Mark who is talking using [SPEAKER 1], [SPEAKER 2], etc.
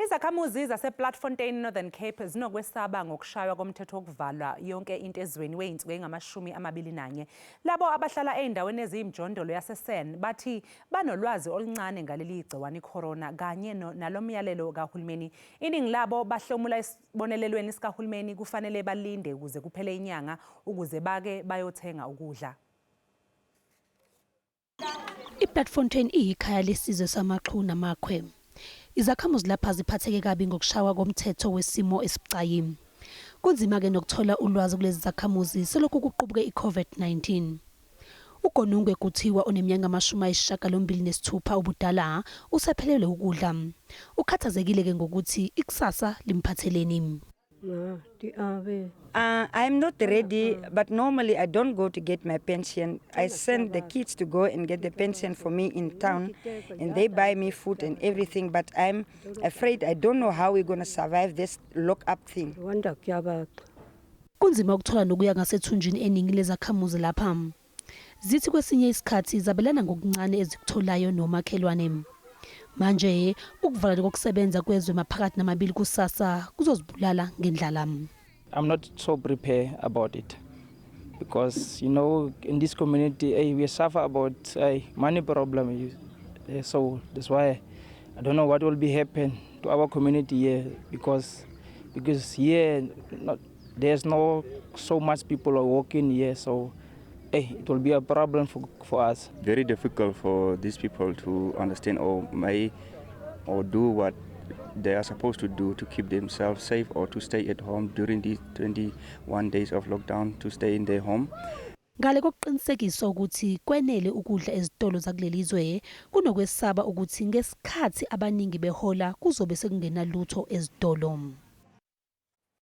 [SPEAKER 1] Izakhamuzi zasePlatfontein Northern Cape zinokwesaba ngokushaywa komthetho wokuvalwa yonke into ezweni weyinsuku engamashumi-21. Labo abahlala ey'ndaweni eziyimjondolo yaseSen bathi banolwazi oluncane ngaleli gciwane corona kanye nalo myalelo kahulumeni. Iningi labo bahlomula isibonelelweni sikahulumeni kufanele balinde ukuze kuphele inyanga ukuze bake bayothenga ukudla.
[SPEAKER 2] iPlatfontein iyikhaya lesizwe samaXhu namakhwe. Izakhamuzi lapha ziphatheke kabi ngokushawa komthetho wesimo esibucayi. Kunzima-ke nokuthola ulwazi kulezi zakhamuzi selokhu kuqubuke i-COVID-19. uGonungwe kuthiwa oneminyaka ama-86 ubudala usephelelwe ukudla. Ukhathazekile-ke ngokuthi ikusasa limphatheleni.
[SPEAKER 3] I'm not ready, but normally I don't go to get my pension. I send the kids to go and get the pension for me in town, and they buy me food and everything, but I'm afraid I don't know how we're going to survive this lock-up thing.
[SPEAKER 2] Kunzima ukuthola nokuya ngasethunjini eningi lezakhamuzi lapha. Zithi kwesinye isikhathi zabelana ngokuncane ezikutholayo nomakhelwane. Manje ukuvala kokusebenza kwezwe maphakathi namabili kusasa kuzozibulala ngendlala.
[SPEAKER 4] I'm not so prepared about it because, you know, in this community, we suffer about money problem. So that's why I don't know what will be happen to our community here because here there's no so much people are working here. So it will be a problem for us.
[SPEAKER 5] Very difficult for these people to understand or do what they are supposed to do to keep themselves safe or to stay at home during these 21 days of lockdown, to stay in their home.
[SPEAKER 2] Ngale kokuqinisekisa ukuthi kwenele ukudla ezitolo zakulelizwe kunokwesaba ukuthi ngesikhathi abaningi behola kuzobe sekungena lutho ezitolo.